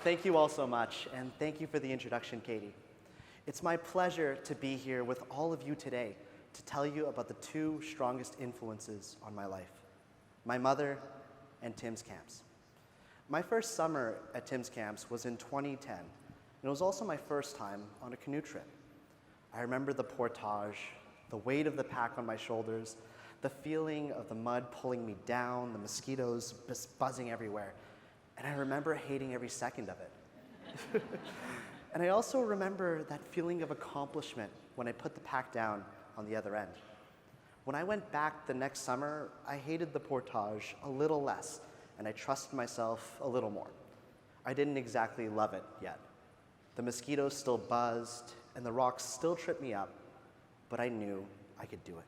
Thank you all so much, and thank you for the introduction, Katie. It's my pleasure to be here with all of you today to tell you about the two strongest influences on my life, my mother and Tim's Camps. My first summer at Tim's Camps was in 2010, and it was also my first time on a canoe trip. I remember the portage, the weight of the pack on my shoulders, the feeling of the mud pulling me down, the mosquitoes buzzing everywhere, and I remember hating every second of it. And I also remember that feeling of accomplishment when I put the pack down on the other end. When I went back the next summer, I hated the portage a little less, and I trusted myself a little more. I didn't exactly love it yet. The mosquitoes still buzzed, and the rocks still tripped me up, but I knew I could do it.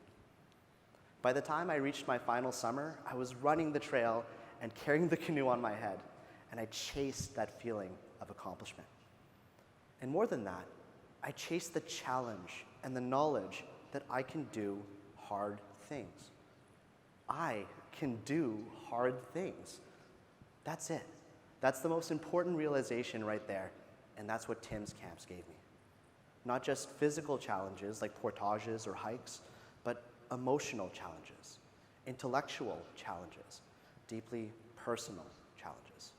By the time I reached my final summer, I was running the trail and carrying the canoe on my head, and I chased that feeling of accomplishment. And more than that, I chased the challenge and the knowledge that I can do hard things. I can do hard things. That's it. That's the most important realization right there, and that's what Tim's Camps gave me. Not just physical challenges like portages or hikes, but emotional challenges, intellectual challenges, deeply personal challenges.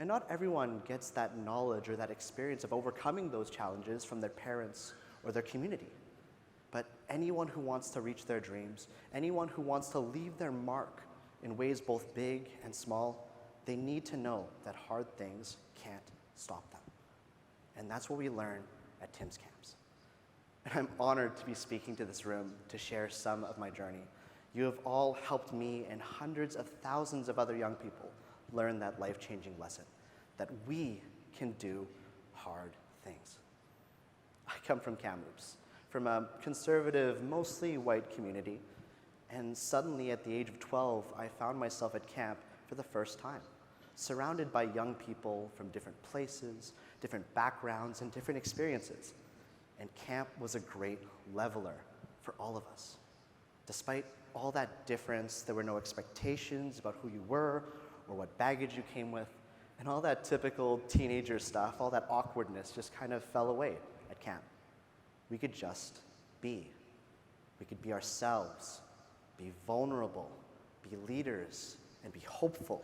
And not everyone gets that knowledge or that experience of overcoming those challenges from their parents or their community. But anyone who wants to reach their dreams, anyone who wants to leave their mark in ways both big and small, they need to know that hard things can't stop them. And that's what we learn at Tim's Camps. And I'm honored to be speaking to this room to share some of my journey. You have all helped me and hundreds of thousands of other young people learn that life-changing lesson, that we can do hard things. I come from Kamloops, from a conservative, mostly white community, and suddenly at the age of 12, I found myself at camp for the first time, surrounded by young people from different places, different backgrounds, and different experiences. And camp was a great leveler for all of us. Despite all that difference, there were no expectations about who you were or what baggage you came with, and all that typical teenager stuff, all that awkwardness just kind of fell away at camp. We could just be. We could be ourselves, be vulnerable, be leaders, and be hopeful.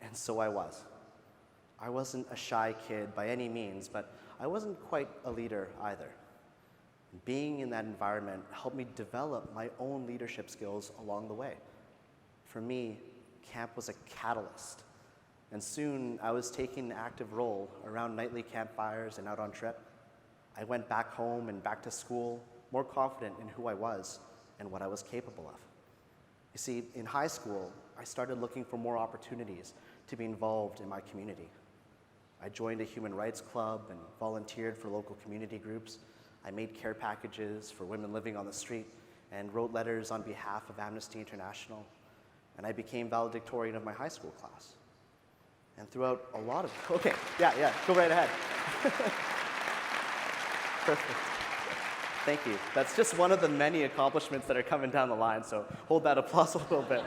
And so I was. I wasn't a shy kid by any means, but I wasn't quite a leader either. Being in that environment helped me develop my own leadership skills along the way. For me, camp was a catalyst, and soon I was taking an active role around nightly campfires and out on trip. I went back home and back to school more confident in who I was and what I was capable of. You see, in high school, I started looking for more opportunities to be involved in my community. I joined a human rights club and volunteered for local community groups. I made care packages for women living on the street and wrote letters on behalf of Amnesty International. And I became valedictorian of my high school class. And throughout a lot of, okay, yeah, go right ahead. Perfect. Thank you. That's just one of the many accomplishments that are coming down the line, so hold that applause a little bit.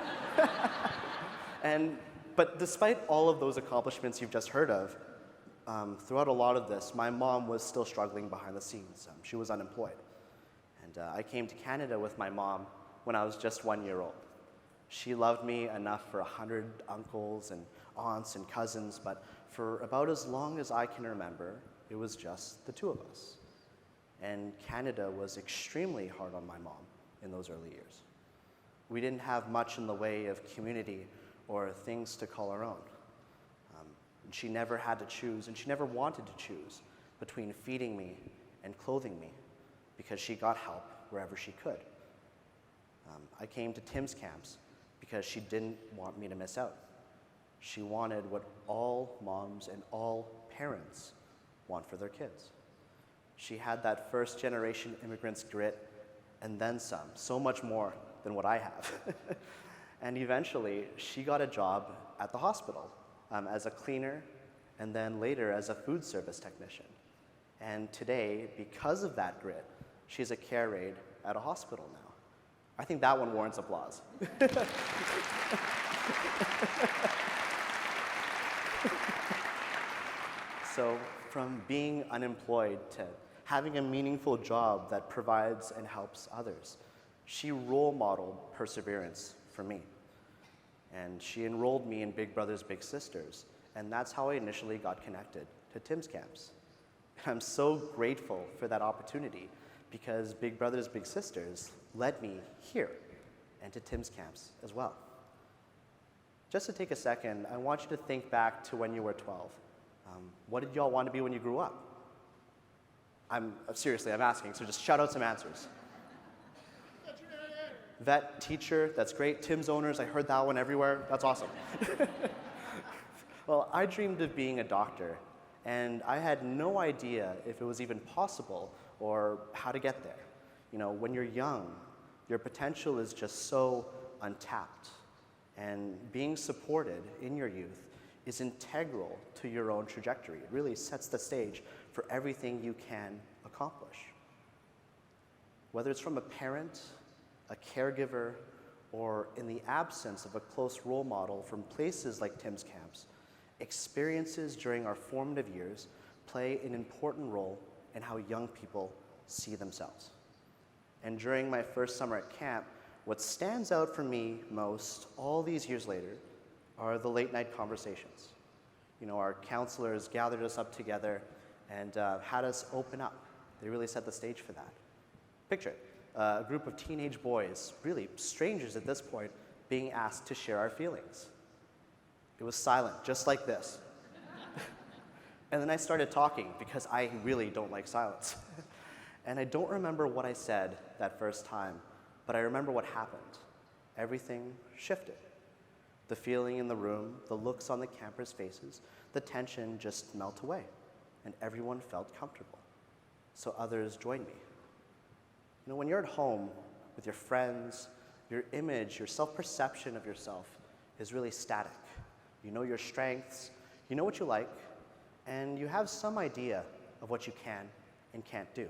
But despite all of those accomplishments you've just heard of, throughout a lot of this, my mom was still struggling behind the scenes. She was unemployed. And I came to Canada with my mom when I was just 1 year old. She loved me enough for 100 uncles and aunts and cousins, but for about as long as I can remember, it was just the two of us. And Canada was extremely hard on my mom in those early years. We didn't have much in the way of community or things to call our own. And she never had to choose, and she never wanted to choose between feeding me and clothing me because she got help wherever she could. I came to Tim's Camps because she didn't want me to miss out. She wanted what all moms and all parents want for their kids. She had that first generation immigrant's grit and then some, so much more than what I have. And eventually, she got a job at the hospital as a cleaner and then later as a food service technician. And today, because of that grit, she's a care aide at a hospital now. I think that one warrants applause. So from being unemployed to having a meaningful job that provides and helps others, she role modeled perseverance for me. And she enrolled me in Big Brothers Big Sisters, and that's how I initially got connected to Tim's Camps. And I'm so grateful for that opportunity because Big Brothers Big Sisters led me here and to Tim's Camps as well. Just to take a second, I want you to think back to when you were 12. What did y'all want to be when you grew up? Seriously, I'm asking, so just shout out some answers. Vet, teacher, that's great. Tim's Owners, I heard that one everywhere. That's awesome. Well, I dreamed of being a doctor, and I had no idea if it was even possible or how to get there. You know, when you're young, your potential is just so untapped, and being supported in your youth is integral to your own trajectory. It really sets the stage for everything you can accomplish. Whether it's from a parent, a caregiver, or in the absence of a close role model from places like Tim's Camps, experiences during our formative years play an important role in how young people see themselves. And during my first summer at camp, what stands out for me most all these years later are the late night conversations. You know, our counselors gathered us up together and had us open up. They really set the stage for that. Picture it, a group of teenage boys, really strangers at this point, being asked to share our feelings. It was silent, just like this. And then I started talking because I really don't like silence. And I don't remember what I said that first time, but I remember what happened. Everything shifted. The feeling in the room, the looks on the campers' faces, the tension just melt away, and everyone felt comfortable. So others joined me. You know, when you're at home with your friends, your image, your self-perception of yourself is really static. You know your strengths, you know what you like, and you have some idea of what you can and can't do.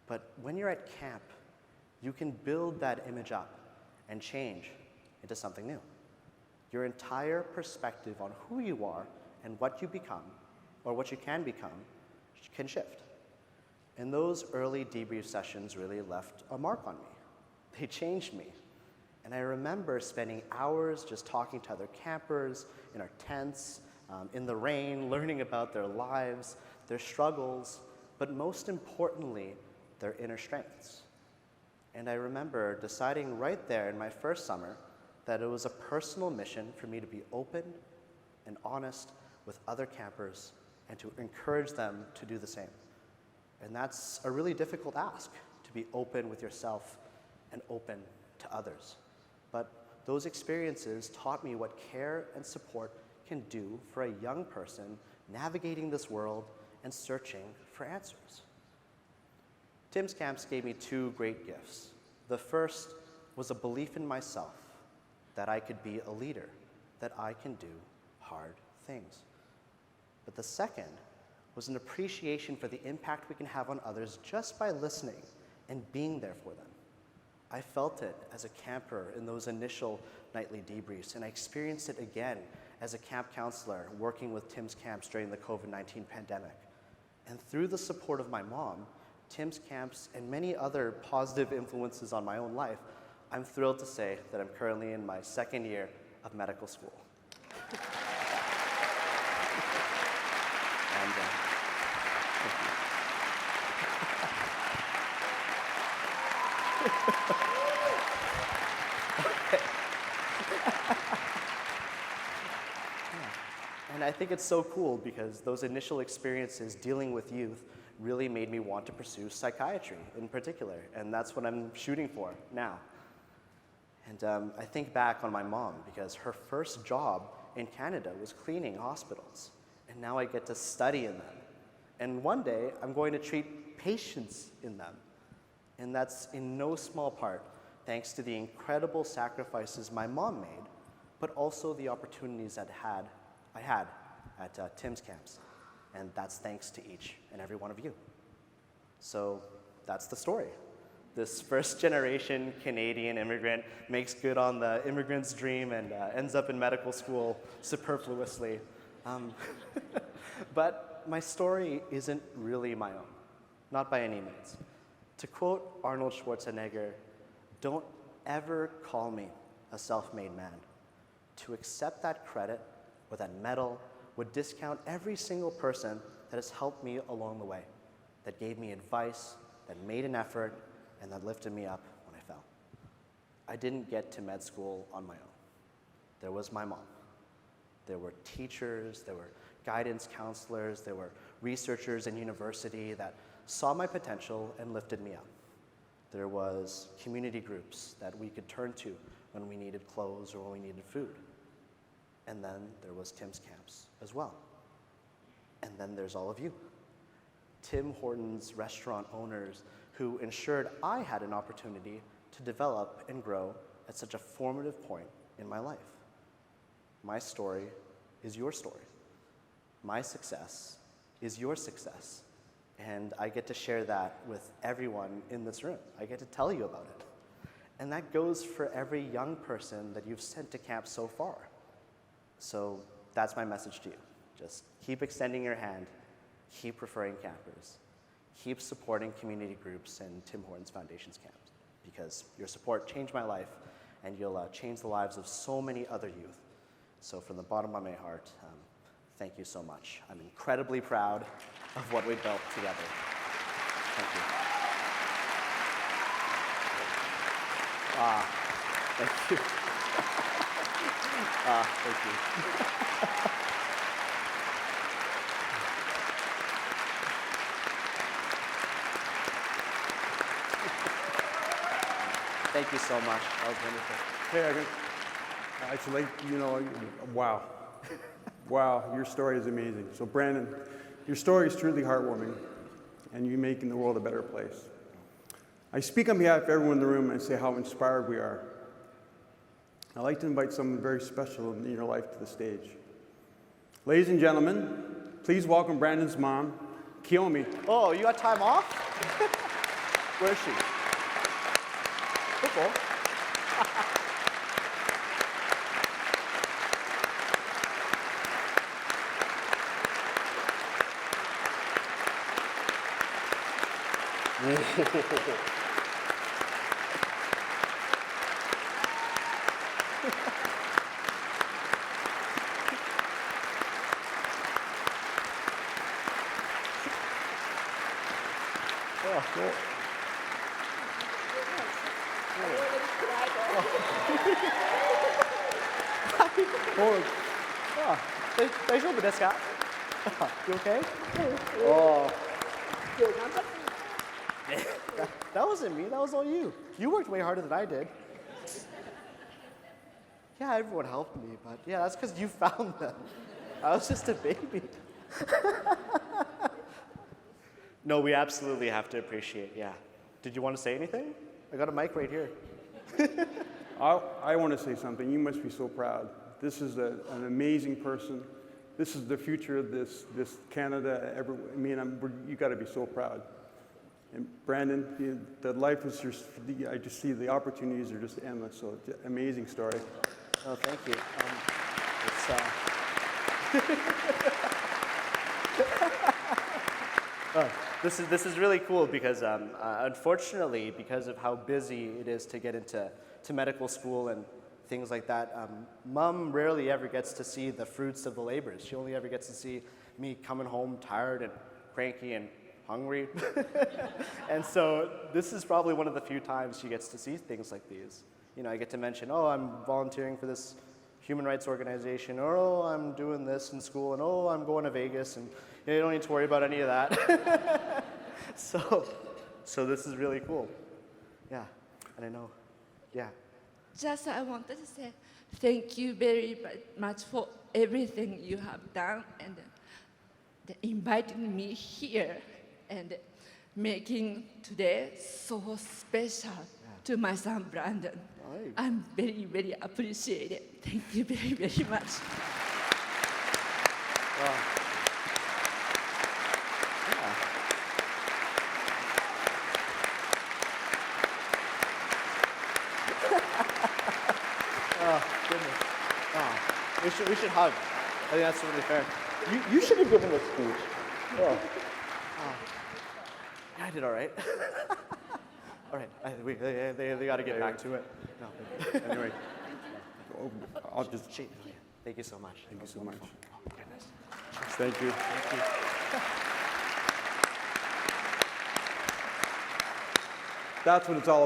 But when you're at camp, you can build that image up and change into something new. Your entire perspective on who you are and what you become, or what you can become, can shift. And those early debrief sessions really left a mark on me. They changed me. And I remember spending hours just talking to other campers in our tents, in the rain, learning about their lives, their struggles, but most importantly, their inner strengths. And I remember deciding right there in my first summer that it was a personal mission for me to be open and honest with other campers and to encourage them to do the same. And that's a really difficult ask, to be open with yourself and open to others. But those experiences taught me what care and support can do for a young person navigating this world and searching for answers. Tim's Camps gave me two great gifts. The first was a belief in myself, that I could be a leader, that I can do hard things. But the second was an appreciation for the impact we can have on others just by listening and being there for them. I felt it as a camper in those initial nightly debriefs, and I experienced it again as a camp counselor working with Tim's Camps during the COVID-19 pandemic. And through the support of my mom, Tim's Camps, and many other positive influences on my own life, I'm thrilled to say that I'm currently in my second year of medical school. And, And I think it's so cool because those initial experiences dealing with youth really made me want to pursue psychiatry in particular, and that's what I'm shooting for now. And I think back on my mom because her first job in Canada was cleaning hospitals, and now I get to study in them. And one day, I'm going to treat patients in them. And that's in no small part thanks to the incredible sacrifices my mom made, but also the opportunities I had at Tim's Camps. And that's thanks to each and every one of you. So that's the story. This first-generation Canadian immigrant makes good on the immigrant's dream and ends up in medical school superfluously. But my story isn't really my own, not by any means. To quote Arnold Schwarzenegger, "Don't ever call me a self-made man. To accept that credit or that medal would discount every single person that has helped me along the way, that gave me advice, that made an effort, and that lifted me up when I fell." I didn't get to med school on my own. There was my mom. There were teachers, there were guidance counselors, there were researchers in university that saw my potential and lifted me up. There was community groups that we could turn to when we needed clothes or when we needed food. And then there was Tim's camps as well. And then there's all of you, Tim Hortons Restaurant Owners, who ensured I had an opportunity to develop and grow at such a formative point in my life. My story is your story. My success is your success. And I get to share that with everyone in this room. I get to tell you about it. And that goes for every young person that you've sent to camp so far. So that's my message to you. Just keep extending your hand, keep referring campers, keep supporting community groups and Tim Hortons Foundation's camps, because your support changed my life, and you'll change the lives of so many other youth. So from the bottom of my heart, thank you so much. I'm incredibly proud of what we built together. Thank you. Thank you. Thank you. Thank you so much. That was wonderful. Hey, it's like, wow. Wow, your story is amazing. So Brandon, your story is truly heartwarming, and you're making the world a better place. I speak on behalf of everyone in the room and say how inspired we are. I'd like to invite someone very special in your life to the stage. Ladies and gentlemen, please welcome Brandon's mom, Kiyomi. Oh, you got time off? Where is she? Football. You okay? Oh. That wasn't me, that was all you. You worked way harder than I did. Yeah, everyone helped me, but yeah, that's because you found them. I was just a baby. No, we absolutely have to appreciate, yeah. Did you want to say anything? I got a mic right here. I want to say something. You must be so proud. This is an amazing person. This is the future of this Canada. You got to be so proud. And Brandon, the life is just, I just see the opportunities are just endless. So it's an amazing story. Oh, thank you. This is really cool because unfortunately, because of how busy it is to get into medical school and things like that, Mom rarely ever gets to see the fruits of the labors. She only ever gets to see me coming home tired and cranky and hungry. And so this is probably one of the few times she gets to see things like these. You know, I get to mention, oh, I'm volunteering for this human rights organization, or oh, I'm doing this in school, and oh, I'm going to Vegas, and you don't need to worry about any of that. So this is really cool. Yeah, and I know, yeah. Just I wanted to say thank you very much for everything you have done and inviting me here and making today so special to my son Brandon. Right. I'm very, very appreciated. Thank you very, very much. We should hug. I think that's really fair. You should have given a speech. Yeah. Yeah, I did all right. All right, they got to get back to it. No. Anyway, I'll just Thank you so much. thank you so much. Goodness. Thank you. Thank you. That's what it's all